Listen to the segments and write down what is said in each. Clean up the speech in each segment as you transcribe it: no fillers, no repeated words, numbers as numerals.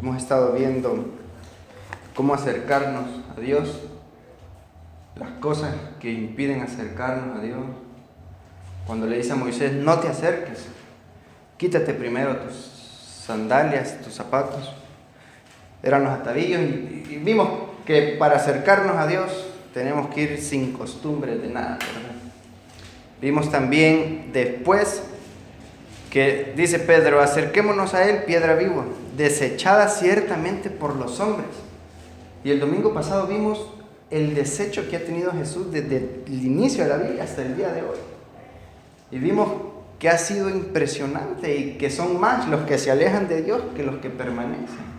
Hemos estado viendo cómo acercarnos a Dios, las cosas que impiden acercarnos a Dios. Cuando le dice a Moisés, no te acerques, quítate primero tus sandalias, tus zapatos. Eran los atadillos y vimos que para acercarnos a Dios tenemos que ir sin costumbres de nada, ¿verdad? Vimos también después que dice Pedro, acerquémonos a Él, piedra viva, desechada ciertamente por los hombres. Y el domingo pasado vimos el desecho que ha tenido Jesús desde el inicio de la Biblia hasta el día de hoy. Y vimos que ha sido impresionante y que son más los que se alejan de Dios que los que permanecen.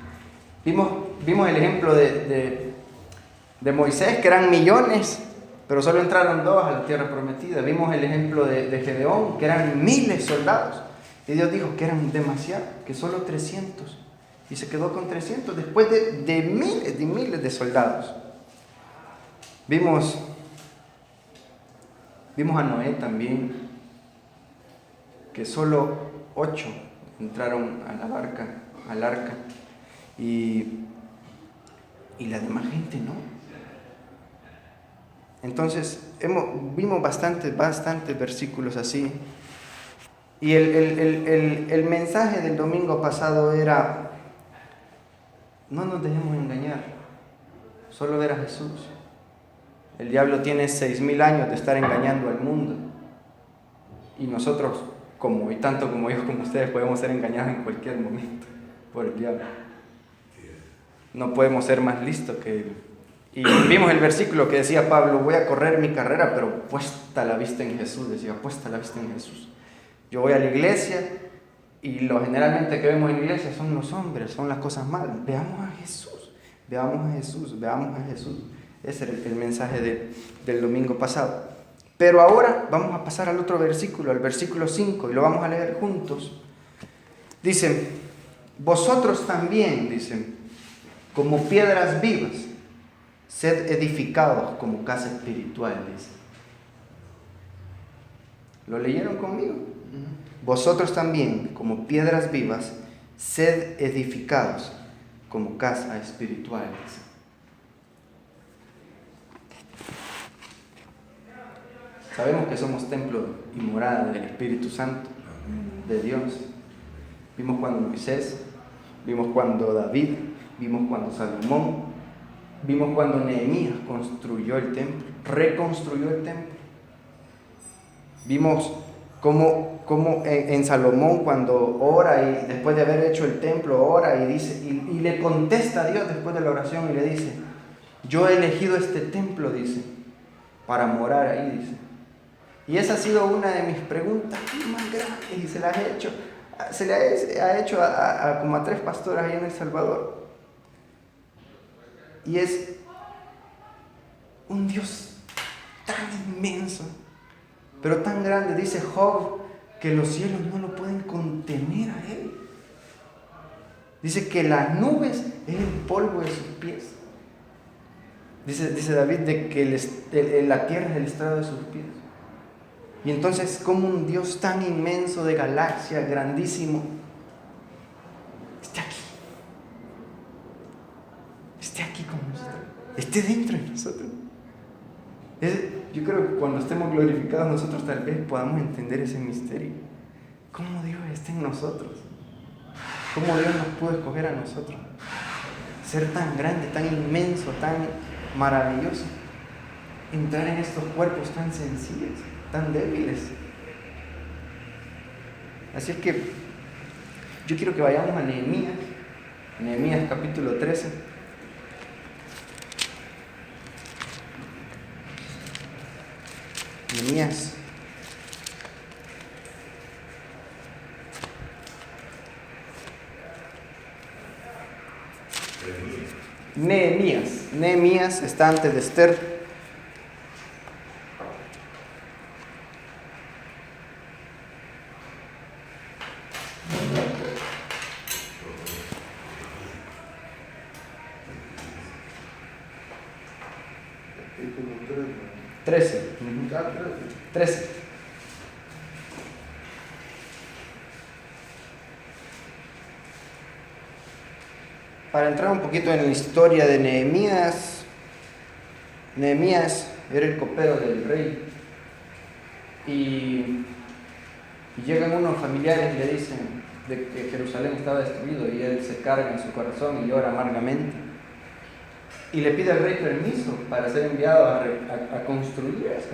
Vimos el ejemplo de Moisés, que eran millones, pero solo entraron 2 a la tierra prometida. Vimos el ejemplo de Gedeón, que eran miles de soldados. Y Dios dijo que eran demasiados, que solo 300. Y se quedó con 300 después de miles y miles de soldados. Vimos a Noé también, que solo 8 entraron a la barca, al arca. Y la demás gente no. Entonces, vimos bastantes versículos así. Y el mensaje del domingo pasado era, no nos dejemos engañar, solo ver a Jesús. El diablo tiene 6,000 años de estar engañando al mundo. Y nosotros, tanto como yo como ustedes, podemos ser engañados en cualquier momento por el diablo. No podemos ser más listos que él. Y vimos el versículo que decía Pablo, voy a correr mi carrera, pero puesta la vista en Jesús, decía, puesta la vista en Jesús. Yo voy a la iglesia y lo generalmente que vemos en la iglesia son los hombres, son las cosas malas. Veamos a Jesús, veamos a Jesús, veamos a Jesús. Ese era el mensaje del domingo pasado. Pero ahora vamos a pasar al otro versículo, al versículo 5, y lo vamos a leer juntos. Dice, vosotros también, dicen, como piedras vivas, sed edificados como casa espiritual, dice. ¿Lo leyeron conmigo? Vosotros también, como piedras vivas, sed edificados como casa espiritual, dice. Sabemos que somos templo y morada del Espíritu Santo, de Dios. Vimos cuando Moisés, vimos cuando David, vimos cuando Salomón, vimos cuando Nehemías construyó el templo, reconstruyó el templo. Vimos cómo en Salomón cuando ora y después de haber hecho el templo, ora y dice, y le contesta a Dios después de la oración y le dice, yo he elegido este templo, dice, para morar ahí, dice. Y esa ha sido una de mis preguntas más grandes y se le ha hecho como a 3 pastoras ahí en El Salvador. Y es un Dios tan inmenso, pero tan grande, dice Job, que los cielos no lo pueden contener a Él. Dice que las nubes es el polvo de sus pies. Dice David de que la tierra es el estrado de sus pies. Y entonces, como un Dios tan inmenso, de galaxia, grandísimo, esté aquí con nosotros, esté dentro de nosotros. Yo creo que cuando estemos glorificados nosotros tal vez podamos entender ese misterio. Cómo Dios está en nosotros. Cómo Dios nos pudo escoger a nosotros. Ser tan grande, tan inmenso, tan maravilloso. Entrar en estos cuerpos tan sencillos, tan débiles. Así es que yo quiero que vayamos a Nehemías capítulo 13. Nehemías está antes de Esther. Trece. para entrar un poquito en la historia de Nehemías. Nehemías era el copero del rey. Y llegan unos familiares y le dicen de que Jerusalén estaba destruido, y él se carga en su corazón y llora amargamente. Y le pide al rey permiso para ser enviado a construir eso.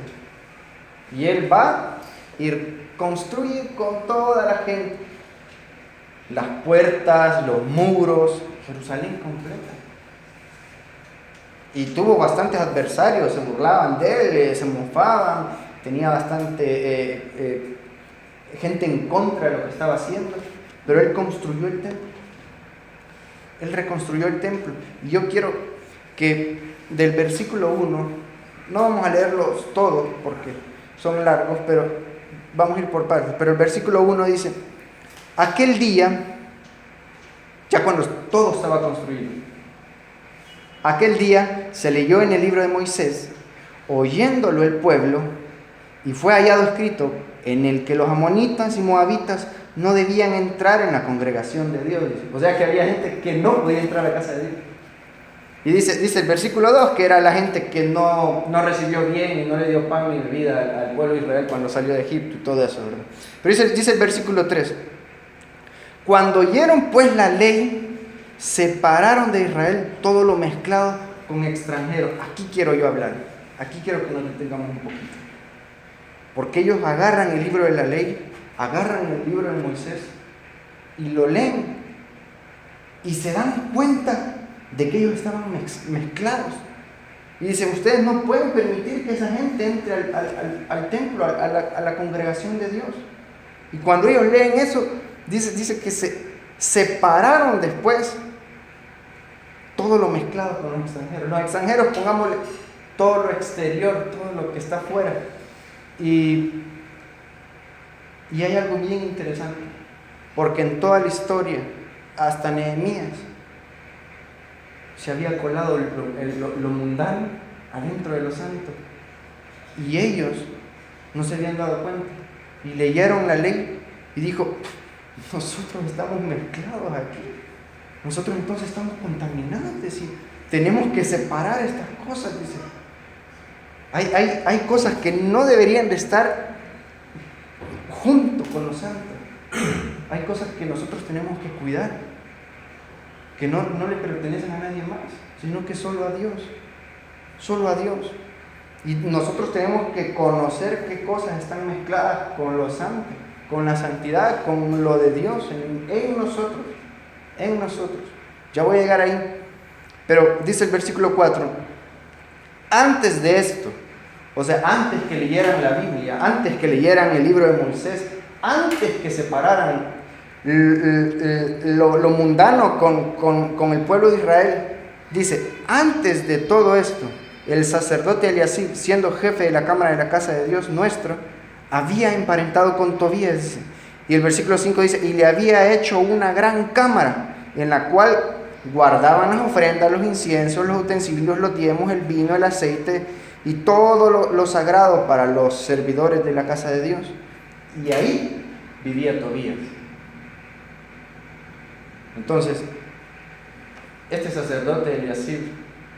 Y él va y construye con toda la gente las puertas, los muros, Jerusalén completa. Y tuvo bastantes adversarios, se burlaban de él, se mofaban, tenía bastante gente en contra de lo que estaba haciendo, pero él construyó el templo. Él reconstruyó el templo. Y yo quiero que del versículo 1, no vamos a leerlos todos porque son largos, pero vamos a ir por partes. Pero el versículo 1 dice: aquel día, ya cuando todo estaba construido, aquel día se leyó en el libro de Moisés, oyéndolo el pueblo, y fue hallado escrito en el que los amonitas y moabitas no debían entrar en la congregación de Dios. O sea que había gente que no podía entrar a la casa de Dios. Y dice el versículo 2 que era la gente que no recibió bien y no le dio pan ni bebida al pueblo de Israel cuando salió de Egipto y todo eso, ¿verdad? Pero dice el versículo 3: cuando oyeron pues la ley, separaron de Israel todo lo mezclado con extranjeros. Aquí quiero yo hablar, aquí quiero que nos detengamos un poquito. Porque ellos agarran el libro de la ley, agarran el libro de Moisés y lo leen y se dan cuenta de que ellos estaban mezclados. Y dice: ustedes no pueden permitir que esa gente entre al templo, a la congregación de Dios. Y cuando ellos leen eso, dice que se separaron después todo lo mezclado con los extranjeros. Los extranjeros, pongámosle todo lo exterior, todo lo que está afuera. Y hay algo bien interesante, porque en toda la historia, hasta Nehemías, se había colado lo mundano adentro de lo santo, y ellos no se habían dado cuenta, y leyeron la ley y dijo: nosotros estamos mezclados aquí, nosotros entonces estamos contaminados, y tenemos que separar estas cosas, dice. Hay cosas que no deberían de estar junto con lo santo. Hay cosas que nosotros tenemos que cuidar, que no le pertenecen a nadie más, sino que solo a Dios. Solo a Dios. Y nosotros tenemos que conocer qué cosas están mezcladas con lo santo, con la santidad, con lo de Dios en nosotros. En nosotros. Ya voy a llegar ahí. Pero dice el versículo 4: antes de esto, o sea, antes que leyeran la Biblia, antes que leyeran el libro de Moisés, antes que separaran lo mundano con el pueblo de Israel, dice: antes de todo esto, el sacerdote Eliasib, siendo jefe de la cámara de la casa de Dios nuestro, había emparentado con Tobías, dice. Y el versículo 5 dice: y le había hecho una gran cámara, en la cual guardaban las ofrendas, los inciensos, los utensilios, los diezmos, el vino, el aceite y todo lo sagrado para los servidores de la casa de Dios. Y ahí vivía Tobías. Entonces, este sacerdote Eliasib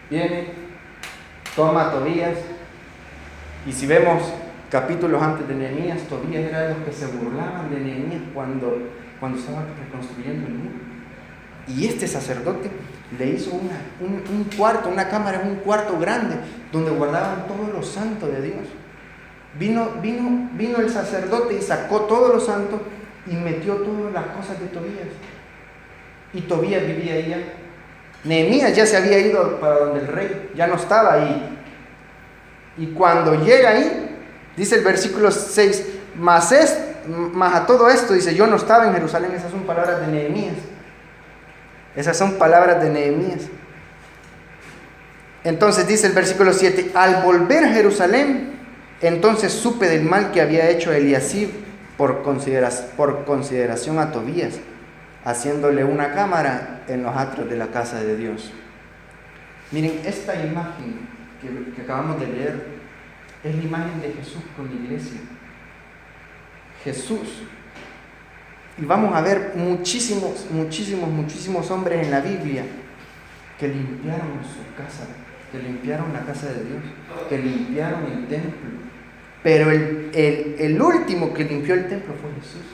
viene, toma a Tobías, y si vemos capítulos antes de Nehemías, Tobías era de los que se burlaban de Nehemías cuando estaba reconstruyendo el muro. Y este sacerdote le hizo un cuarto, una cámara, un cuarto grande, donde guardaban todo lo santo de Dios. Vino el sacerdote y sacó todo lo santo y metió todas las cosas de Tobías. Y Tobías vivía ahí ya. Nehemías ya se había ido para donde el rey, ya no estaba ahí. Y cuando llega ahí, dice el versículo 6, mas a todo esto, dice: yo no estaba en Jerusalén. Esas son palabras de Nehemías. Esas son palabras de Nehemías. Entonces dice el versículo 7: al volver a Jerusalén, entonces supe del mal que había hecho Eliasib por consideración a Tobías, haciéndole una cámara en los atrios de la casa de Dios. Miren, esta imagen que acabamos de leer es la imagen de Jesús con la iglesia. Jesús. Y vamos a ver muchísimos hombres en la Biblia que limpiaron su casa, que limpiaron la casa de Dios, que limpiaron el templo. Pero el último que limpió el templo fue Jesús.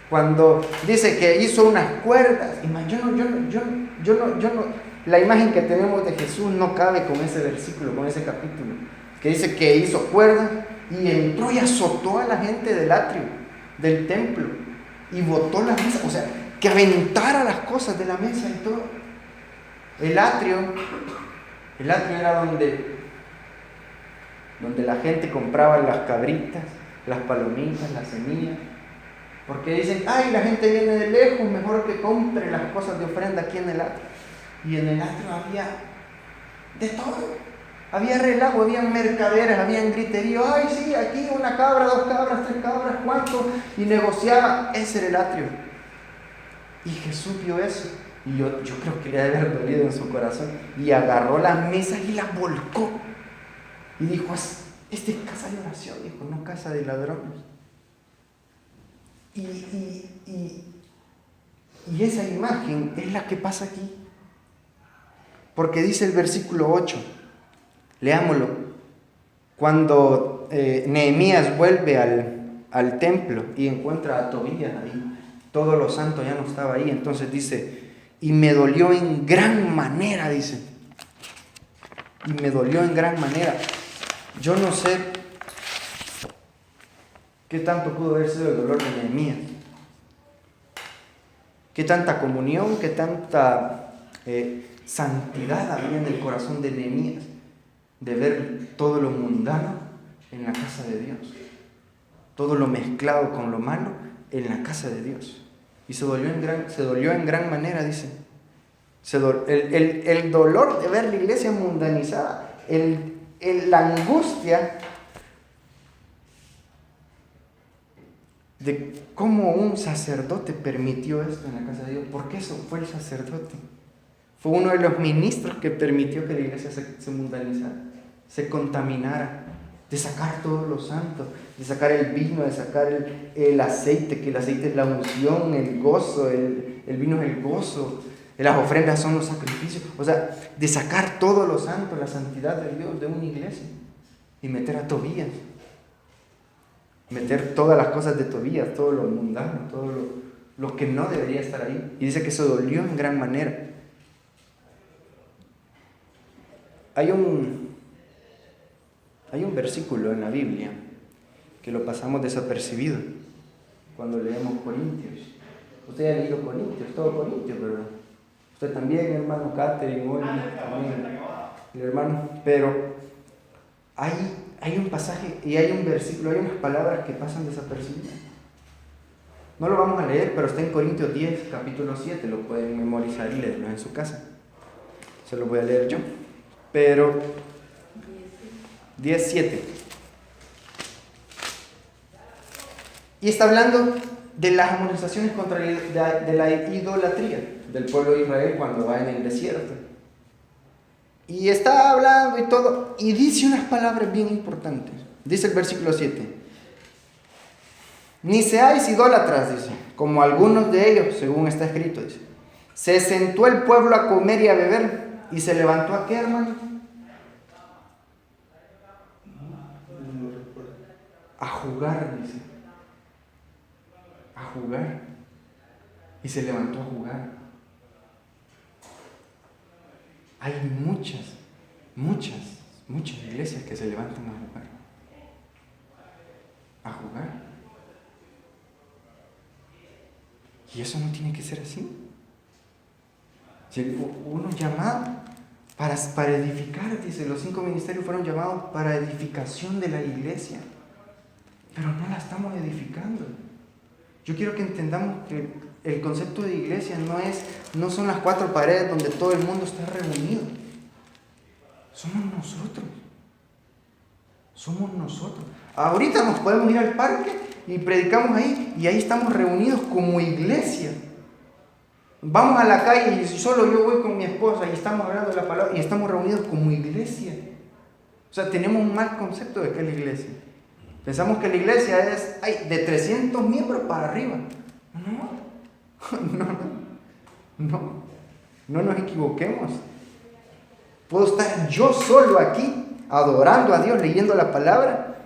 Cuando dice que hizo unas cuerdas, la imagen que tenemos de Jesús no cabe con ese versículo, con ese capítulo, que dice que hizo cuerdas y entró y azotó a la gente del atrio, del templo, y botó la mesa, o sea, que aventara las cosas de la mesa y todo. El atrio era donde la gente compraba las cabritas, las palomitas, las semillas. Porque dicen, ay, la gente viene de lejos, mejor que compre las cosas de ofrenda aquí en el atrio. Y en el atrio había de todo. Había relajo, había mercaderes, había griterío. Ay, sí, aquí una cabra, 2 cabras, 3 cabras, ¿cuánto? Y negociaba. Ese era el atrio. Y Jesús vio eso. Y yo creo que le debe haber dolido en su corazón. Y agarró las mesas y las volcó. Y dijo, esta es casa de oración, dijo, no casa de ladrones. Y esa imagen es la que pasa aquí. Porque dice el versículo 8, leámoslo, cuando Nehemías vuelve al templo y encuentra a Tobías ahí, todo lo santo ya no estaba ahí, entonces dice, y me dolió en gran manera, dice, y me dolió en gran manera. Yo no sé qué tanto pudo haber sido el dolor de Nehemías, qué tanta comunión, qué tanta santidad había en el corazón de Nehemías, de ver todo lo mundano en la casa de Dios, todo lo mezclado con lo malo en la casa de Dios. Y se dolió en gran manera, dice. El dolor de ver la iglesia mundanizada, la angustia de cómo un sacerdote permitió esto en la casa de Dios. Porque eso fue el sacerdote. Fue uno de los ministros que permitió que la iglesia se mundanizara, se contaminara, de sacar todo lo santo, de sacar el vino, de sacar el aceite, que el aceite es la unción, el gozo, el vino es el gozo, las ofrendas son los sacrificios. O sea, de sacar todo lo santo, la santidad de Dios de una iglesia y meter a Tobías. Meter todas las cosas de Tobías, todo lo mundano, todo lo que no debería estar ahí. Y dice que se dolió en gran manera. Hay un versículo en la Biblia que lo pasamos desapercibido cuando leemos Corintios. Usted ha leído Corintios, todo Corintios, ¿verdad? Usted también, hermano Catherine, hoy también, el hermano. Pero hay un pasaje y hay un versículo, hay unas palabras que pasan desapercibidas. No lo vamos a leer, pero está en Corintios 10, capítulo 7, lo pueden memorizar y leerlo en su casa. Se lo voy a leer yo. Pero 10:7. Y está hablando de las amonestaciones contra de la idolatría del pueblo de Israel cuando va en el desierto. Y está hablando y todo, y dice unas palabras bien importantes. Dice el versículo 7. Ni seáis idólatras, dice, como algunos de ellos, según está escrito, dice. Se sentó el pueblo a comer y a beber, y se levantó ¿a qué, hermano? A jugar, dice. A jugar. Y se levantó a jugar. Hay muchas iglesias que se levantan a jugar. A jugar. Y eso no tiene que ser así. Uno llamado para edificar, dice, los 5 ministerios fueron llamados para edificación de la iglesia. Pero no la estamos edificando. Yo quiero que entendamos que el concepto de iglesia no son las 4 paredes donde todo el mundo está reunido. Somos nosotros. Ahorita nos podemos ir al parque y predicamos ahí, y ahí estamos reunidos como iglesia. Vamos a la calle y solo yo voy con mi esposa y estamos hablando de la palabra y estamos reunidos como iglesia. O sea, tenemos un mal concepto de qué es la iglesia. Pensamos que la iglesia es de 300 miembros para arriba. No. No nos equivoquemos. Puedo estar yo solo aquí, adorando a Dios, leyendo la palabra,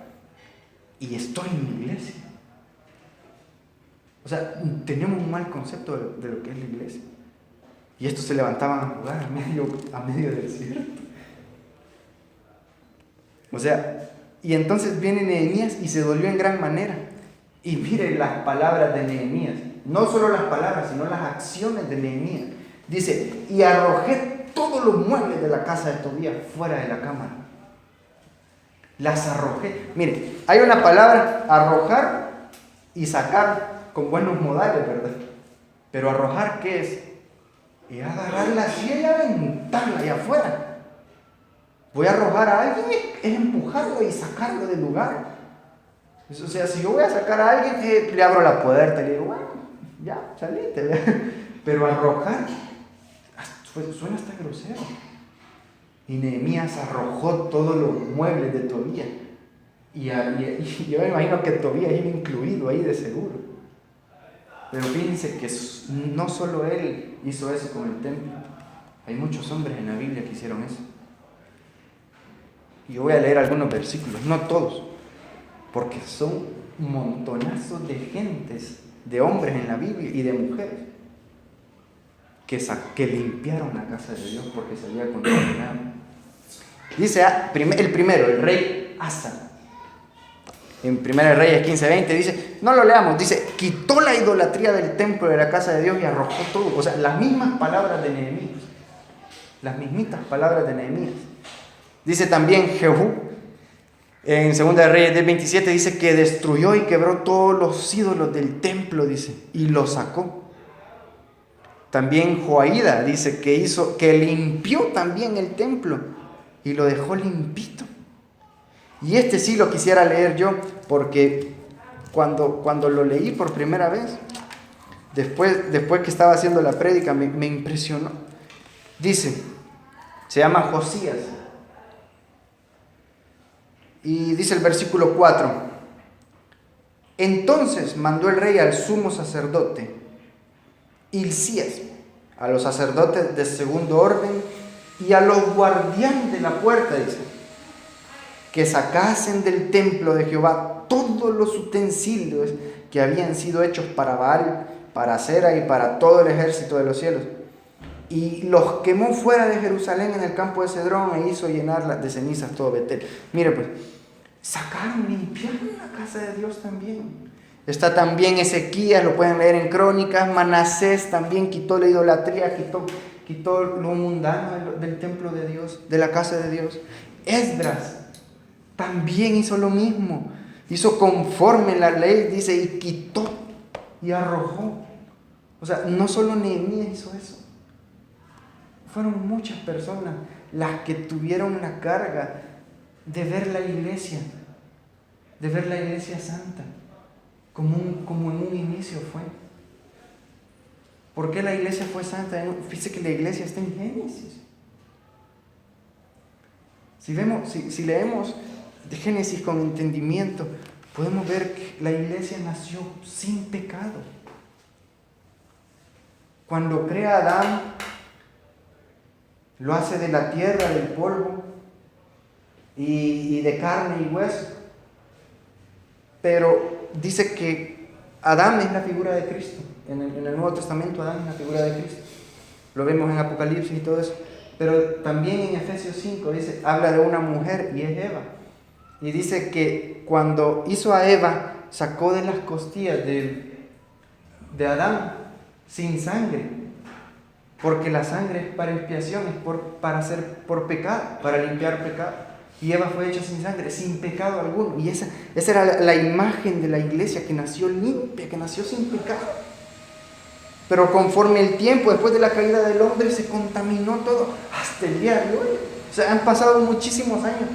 y estoy en mi iglesia. O sea, tenemos un mal concepto de lo que es la iglesia. Y estos se levantaban a jugar a medio del desierto. O sea, y entonces viene Nehemías y se dolió en gran manera. Y mire las palabras de Nehemías. No solo las palabras, sino las acciones de Nehemías. Dice, y arrojé todos los muebles de la casa de Tobías fuera de la cámara. Las arrojé. Mire, hay una palabra, arrojar y sacar con buenos modales, ¿verdad? Pero arrojar, ¿qué es? Y agarrar la silla y aventarla allá afuera. Voy a arrojar a alguien, es empujarlo y sacarlo del lugar. O sea, si yo voy a sacar a alguien, le abro la puerta y le digo, bueno, ya, salite. Pero arrojar, suena hasta grosero. Y Nehemías arrojó todos los muebles de Tobías. Y yo me imagino que Tobías iba incluido ahí de seguro. Pero fíjense que no solo él hizo eso con el templo. Hay muchos hombres en la Biblia que hicieron eso. Y yo voy a leer algunos versículos, no todos, porque son montonazos de gentes, de hombres en la Biblia y de mujeres, que limpiaron la casa de Dios porque se había contaminado. Dice el primero, el rey Asa. En 1 Reyes 15:20 dice, no lo leamos, dice, quitó la idolatría del templo de la casa de Dios y arrojó todo. O sea, las mismas palabras de Nehemías. Las mismitas palabras de Nehemías. Dice también Jehú, en 2 Reyes 10:27, dice que destruyó y quebró todos los ídolos del templo, dice, y los sacó. También Joaída dice que limpió también el templo y lo dejó limpito. Y este sí lo quisiera leer yo, porque cuando lo leí por primera vez, después que estaba haciendo la prédica, me impresionó. Dice, se llama Josías. Y dice el versículo 4, entonces mandó el rey al sumo sacerdote Hilcías, a los sacerdotes de segundo orden y a los guardianes de la puerta, dice, que sacasen del templo de Jehová todos los utensilios que habían sido hechos para Baal, para Acera y para todo el ejército de los cielos. Y los quemó fuera de Jerusalén en el campo de Cedrón e hizo llenar de cenizas todo Betel. Mire pues, sacaron, limpiaron la casa de Dios también. Está también Ezequías, lo pueden leer en Crónicas. Manasés también quitó la idolatría, quitó lo mundano del templo de Dios, de la casa de Dios. Esdras también hizo lo mismo, hizo conforme la ley, dice, y quitó y arrojó. O sea, no solo Nehemías hizo eso. Fueron muchas personas las que tuvieron la carga de ver la iglesia santa, como en un inicio fue. ¿Por qué la iglesia fue santa? Fíjese que la iglesia está en Génesis. Si leemos de Génesis con entendimiento, podemos ver que la iglesia nació sin pecado. Cuando crea a Adán, lo hace de la tierra, del polvo y de carne y hueso. Pero dice que Adán es la figura de Cristo. En el Nuevo Testamento Adán es la figura de Cristo. Lo vemos en Apocalipsis y todo eso. Pero también en Efesios 5 dice, habla de una mujer y es Eva. Y dice que cuando hizo a Eva, sacó de las costillas de Adán sin sangre. Porque la sangre es para expiación, es por pecado, para limpiar pecado. Y Eva fue hecha sin sangre, sin pecado alguno. Y esa era la imagen de la iglesia, que nació limpia, que nació sin pecado. Pero conforme el tiempo, después de la caída del hombre, se contaminó todo hasta el día de hoy. O sea, han pasado muchísimos años.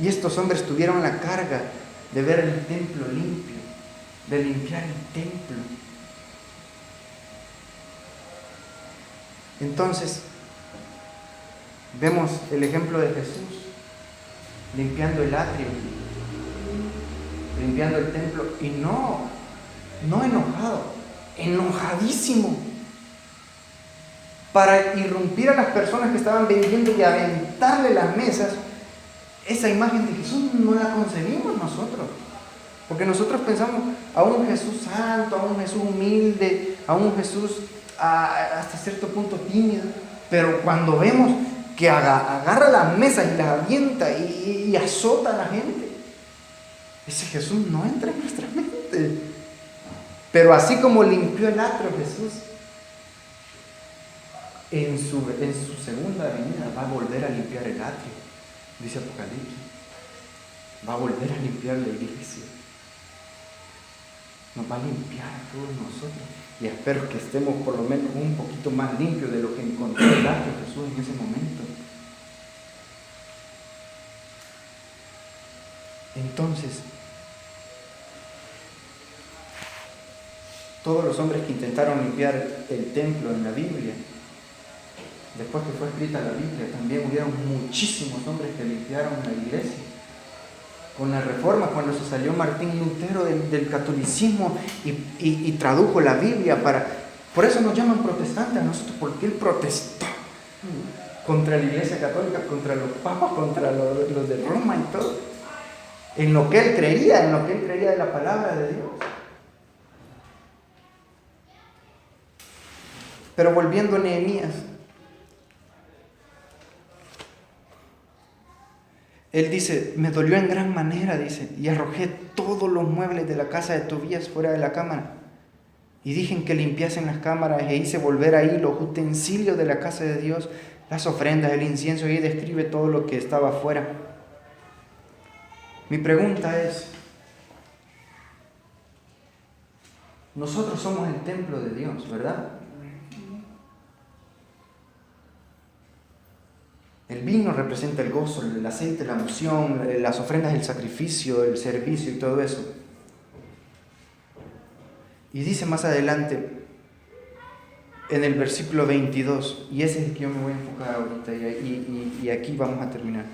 Y estos hombres tuvieron la carga de ver el templo limpio, de limpiar el templo. Entonces, vemos el ejemplo de Jesús limpiando el atrio, limpiando el templo, y no enojado, enojadísimo, para irrumpir a las personas que estaban vendiendo y aventarle las mesas. Esa imagen de Jesús no la concebimos nosotros, porque nosotros pensamos a un Jesús santo, a un Jesús humilde, a un Jesús hasta cierto punto tímido, pero cuando vemos que agarra las mesas y las avienta y azota a la gente, ese Jesús no entra en nuestra mente. Pero así como limpió el atrio Jesús, en su segunda venida va a volver a limpiar el atrio, dice Apocalipsis. Va a volver a limpiar la iglesia. Nos va a limpiar a todos nosotros. Y espero que estemos por lo menos un poquito más limpios de lo que encontró el atrio Jesús en ese momento. Entonces, todos los hombres que intentaron limpiar el templo en la Biblia, después que fue escrita la Biblia, también hubieron muchísimos hombres que limpiaron la iglesia. Con la Reforma, cuando se salió Martín Lutero del catolicismo y tradujo la Biblia por eso nos llaman protestantes a nosotros, porque él protestó contra la iglesia católica, contra los papas, contra los de Roma y todo, en lo que él creía de la palabra de Dios. Pero volviendo a Nehemías, él dice, me dolió en gran manera, dice, y arrojé todos los muebles de la casa de Tobías fuera de la cámara. Y dije que limpiasen las cámaras e hice volver ahí los utensilios de la casa de Dios, las ofrendas, el incienso, y describe todo lo que estaba afuera. Mi pregunta es, nosotros somos el templo de Dios, ¿verdad? El vino representa el gozo, el aceite, la unción, las ofrendas, el sacrificio, el servicio y todo eso. Y dice más adelante, en el versículo 22, y ese es el que yo me voy a enfocar ahorita, y aquí vamos a terminar.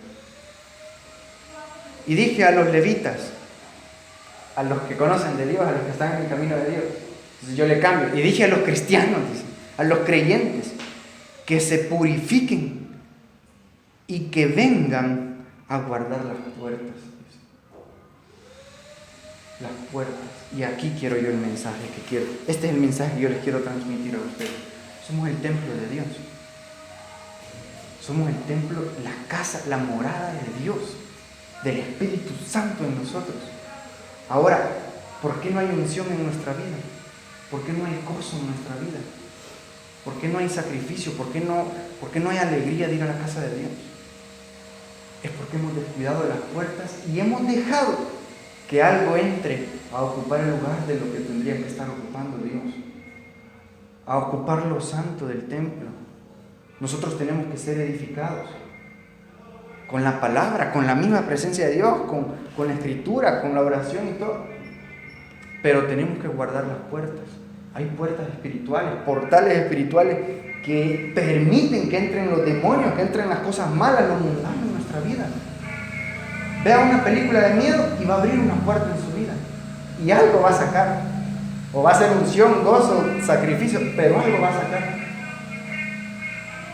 Y dije a los levitas, a los que conocen de Dios, a los que están en el camino de Dios, entonces yo le cambio, y dije a los cristianos, dice, a los creyentes, que se purifiquen y que vengan a guardar las puertas. Las puertas. Y aquí quiero yo el mensaje que quiero. Este es el mensaje que yo les quiero transmitir a ustedes. Somos el templo de Dios. Somos el templo, la casa, la morada de Dios, del Espíritu Santo en nosotros. Ahora, ¿por qué no hay unción en nuestra vida? ¿Por qué no hay gozo en nuestra vida? ¿Por qué no hay sacrificio? ¿Por qué no hay alegría de ir a la casa de Dios? Es porque hemos descuidado las puertas y hemos dejado que algo entre a ocupar el lugar de lo que tendría que estar ocupando Dios, a ocupar lo santo del templo. Nosotros tenemos que ser edificados con la palabra, con la misma presencia de Dios, con la escritura, con la oración y todo. Pero tenemos que guardar las puertas. Hay puertas espirituales, portales espirituales que permiten que entren los demonios, que entren las cosas malas, lo mundano en nuestra vida. Vea una película de miedo y va a abrir una puerta en su vida. Y algo va a sacar. O va a ser unción, gozo, sacrificio, pero algo va a sacar.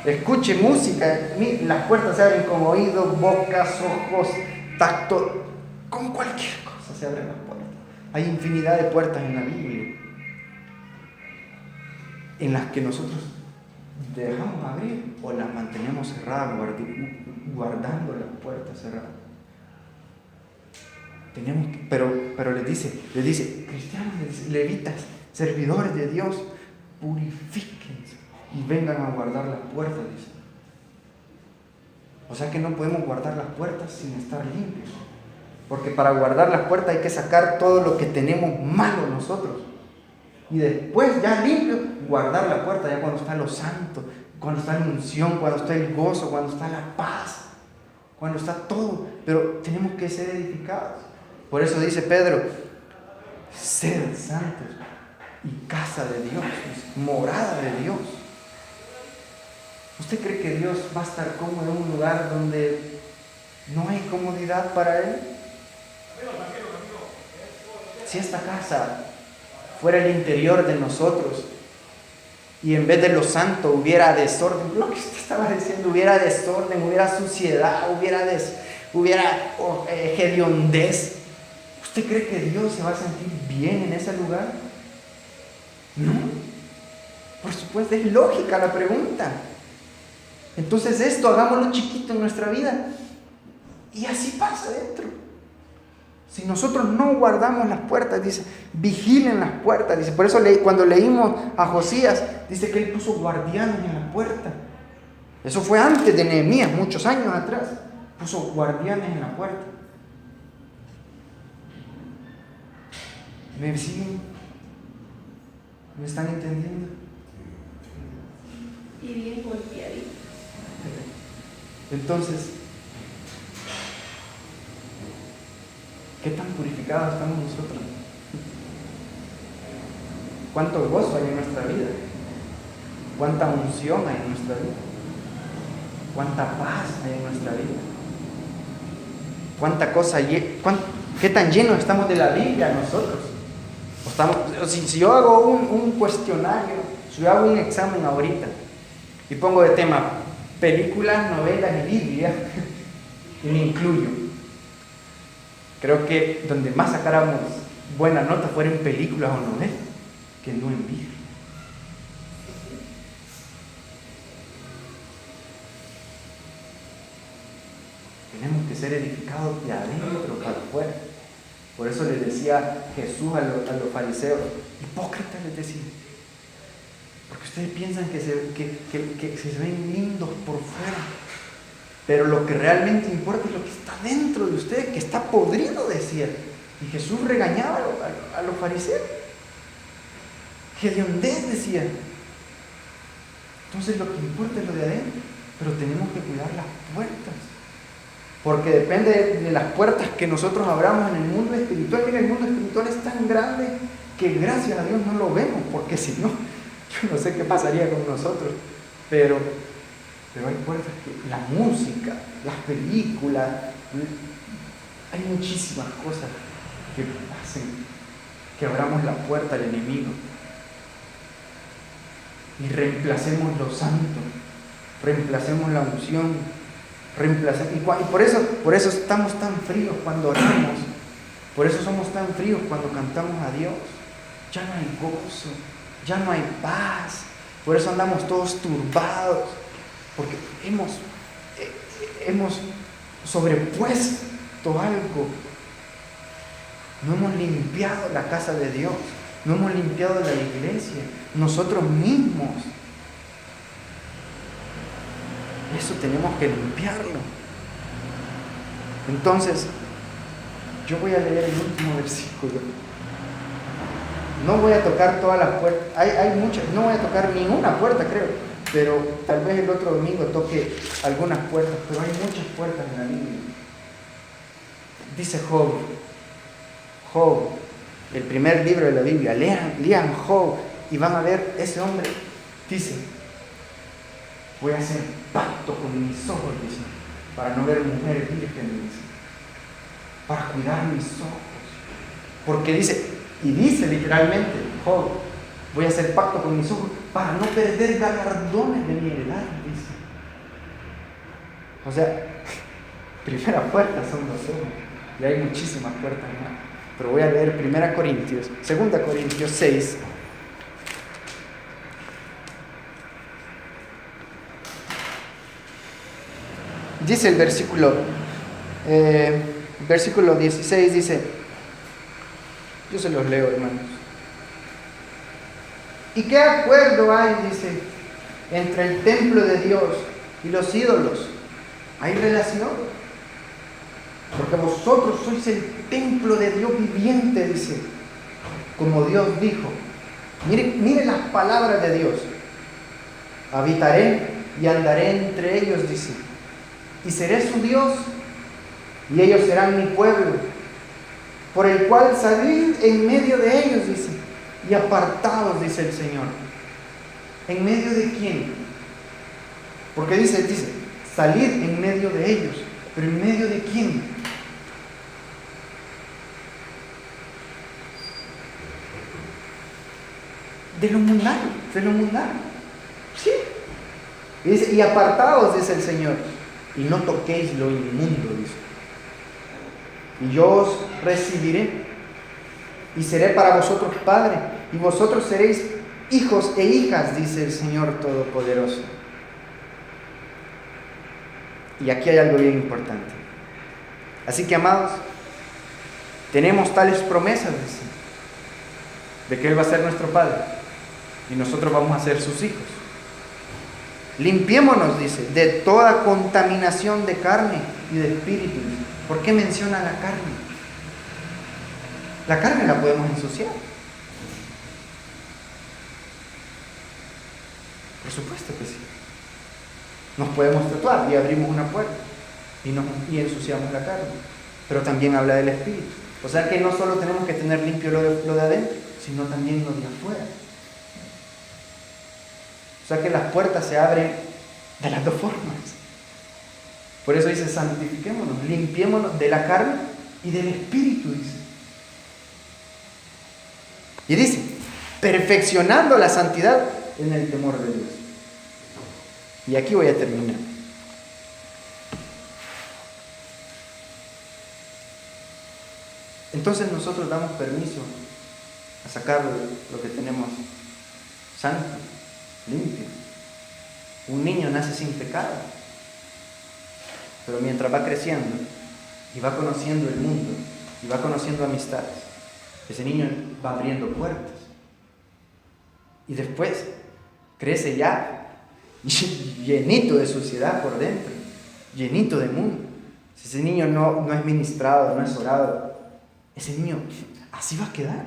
Escuche música, las puertas se abren con oídos, bocas, ojos, tacto. Con cualquier cosa se abren las puertas. Hay infinidad de puertas en la Biblia en las que nosotros dejamos abrir o las mantenemos cerradas, guardando las puertas cerradas. Tenemos que, pero les dice, cristianos, levitas, servidores de Dios, purifíquense y vengan a guardar las puertas, dice. O sea que no podemos guardar las puertas sin estar limpios, porque para guardar las puertas hay que sacar todo lo que tenemos malo nosotros. Y después, ya limpio, guardar la puerta, ya cuando está lo santo, cuando está la unción, cuando está el gozo, cuando está la paz, cuando está todo. Pero tenemos que ser edificados. Por eso dice Pedro, sed santos y casa de Dios, morada de Dios. ¿Usted cree que Dios va a estar cómodo en un lugar donde no hay comodidad para Él? Si esta casa fuera el interior de nosotros y en vez de lo santo hubiera desorden, lo que usted estaba diciendo, hubiera desorden, hubiera suciedad, hubiera hediondez, ¿usted cree que Dios se va a sentir bien en ese lugar? No. Por supuesto, es lógica la pregunta. Entonces esto hagámoslo chiquito en nuestra vida y así pasa dentro. Si nosotros no guardamos las puertas, dice, vigilen las puertas, dice. Por eso cuando leímos a Josías, dice que él puso guardianes en la puerta. Eso fue antes de Nehemías, muchos años atrás. Puso guardianes en la puerta. ¿Me siguen? ¿Me están entendiendo? Y bien golpeadito. Entonces, ¿qué tan purificados estamos nosotros? ¿Cuánto gozo hay en nuestra vida? ¿Cuánta unción hay en nuestra vida? ¿Cuánta paz hay en nuestra vida? ¿Cuánta cosa qué tan llenos estamos de la Biblia nosotros? Si yo hago un cuestionario, si yo hago un examen ahorita y pongo de tema películas, novelas y Biblia, y me incluyo, creo que donde más sacáramos buena nota fuera en películas o novelas que no en Biblia. Tenemos que ser edificados de adentro para afuera. Por eso les decía Jesús a los fariseos, hipócritas les decía, porque ustedes piensan que se ven lindos por fuera, pero lo que realmente importa es lo que está dentro de ustedes, que está podrido, decía. Y Jesús regañaba a los fariseos. Hediondez, decía. Entonces lo que importa es lo de adentro, pero tenemos que cuidar las puertas. Porque depende de las puertas que nosotros abramos en el mundo espiritual. Mira, el mundo espiritual es tan grande que gracias a Dios no lo vemos, porque si no, yo no sé qué pasaría con nosotros. Pero hay puertas que la música, las películas, hay muchísimas cosas que hacen que abramos la puerta al enemigo y reemplacemos lo santo, reemplacemos la unción. Y por eso estamos tan fríos cuando oramos, por eso somos tan fríos cuando cantamos a Dios. Ya no hay gozo, ya no hay paz, por eso andamos todos turbados, porque hemos sobrepuesto algo. No hemos limpiado la casa de Dios, no hemos limpiado la iglesia, nosotros mismos. Eso tenemos que limpiarlo. Entonces, yo voy a leer el último versículo. No voy a tocar todas las puertas. Hay muchas, no voy a tocar ninguna puerta, creo. Pero tal vez el otro domingo toque algunas puertas. Pero hay muchas puertas en la Biblia. Dice Job, el primer libro de la Biblia. Lean Job y van a ver, ese hombre dice: voy a hacer pacto con mis ojos, dice, para no ver mujeres vírgenes, dice, para cuidar mis ojos. Porque dice literalmente, Job, voy a hacer pacto con mis ojos para no perder galardones de mi heredad, dice. O sea, primera puerta son los ojos, y hay muchísimas puertas más. Pero voy a leer 2 Corintios 6. Dice el versículo 16, dice, yo se los leo, hermanos. ¿Y qué acuerdo hay, dice, entre el templo de Dios y los ídolos? ¿Hay relación? Porque vosotros sois el templo de Dios viviente, dice, como Dios dijo. Mire las palabras de Dios. Habitaré y andaré entre ellos, dice, y seré su Dios, y ellos serán mi pueblo, por el cual salid en medio de ellos, dice, y apartados, dice el Señor. ¿En medio de quién? Porque dice, salid en medio de ellos, pero ¿en medio de quién? de lo mundano, de lo mundano. Sí. Y dice, y apartaos, dice el Señor, y no toquéis lo inmundo, dice. Y yo os recibiré, y seré para vosotros Padre, y vosotros seréis hijos e hijas, dice el Señor Todopoderoso. Y aquí hay algo bien importante. Así que, amados, tenemos tales promesas, dice, de que Él va a ser nuestro Padre, y nosotros vamos a ser sus hijos. Limpiémonos, dice, de toda contaminación de carne y de espíritu. ¿Por qué menciona la carne? La carne la podemos ensuciar. Por supuesto que sí. Nos podemos tatuar y abrimos una puerta y ensuciamos la carne. Pero también habla del espíritu. O sea que no solo tenemos que tener limpio lo de adentro, sino también lo de afuera. O sea que las puertas se abren de las dos formas. Por eso dice, santifiquémonos, limpiémonos de la carne y del espíritu, dice. Y dice, perfeccionando la santidad en el temor de Dios. Y aquí voy a terminar. Entonces nosotros damos permiso a sacar lo que tenemos santo, limpio. Un niño nace sin pecado, pero mientras va creciendo y va conociendo el mundo y va conociendo amistades, ese niño va abriendo puertas. Y después crece ya llenito de suciedad por dentro, llenito de mundo. Si ese niño no es ministrado, no es orado, ese niño así va a quedar.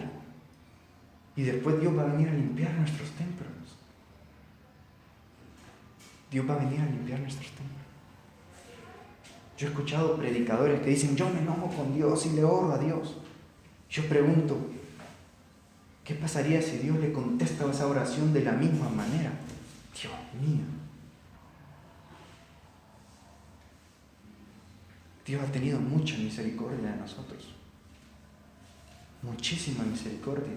Y después Dios va a venir a limpiar nuestros templos. Dios va a venir a limpiar nuestros templos. Yo he escuchado predicadores que dicen, yo me enojo con Dios y le oro a Dios. Yo pregunto, ¿qué pasaría si Dios le contesta esa oración de la misma manera? Dios mío. Dios ha tenido mucha misericordia de nosotros. Muchísima misericordia.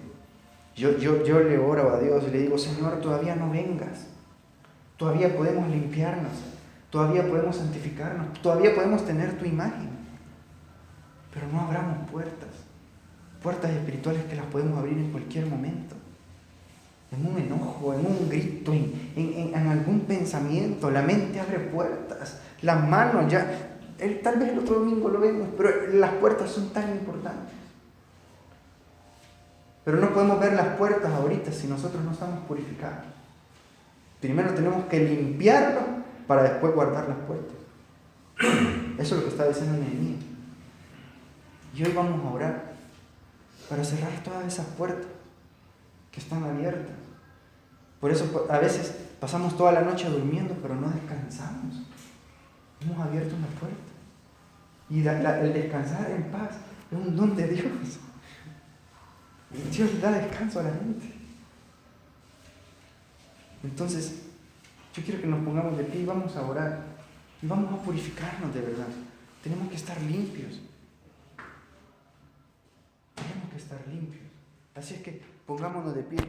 Yo le oro a Dios y le digo, Señor, todavía no vengas. Todavía podemos limpiarnos. Todavía podemos santificarnos. Todavía podemos tener tu imagen. Pero no abramos puertas. Puertas espirituales que las podemos abrir en cualquier momento. En un enojo, en un grito, en algún pensamiento. La mente abre puertas. Las manos ya... Tal vez el otro domingo lo vemos, pero las puertas son tan importantes. Pero no podemos ver las puertas ahorita si nosotros no estamos purificados. Primero tenemos que limpiarlo para después guardar las puertas. Eso es lo que está diciendo Nehemías. Y hoy vamos a orar para cerrar todas esas puertas que están abiertas. Por eso a veces pasamos toda la noche durmiendo, pero no descansamos. Hemos abierto una puerta. Y el descansar en paz es un don de Dios. Y Dios le da descanso a la gente. Entonces, yo quiero que nos pongamos de pie y vamos a orar. Y vamos a purificarnos de verdad. Tenemos que estar limpios. Tenemos que estar limpios. Así es que pongámonos de pie.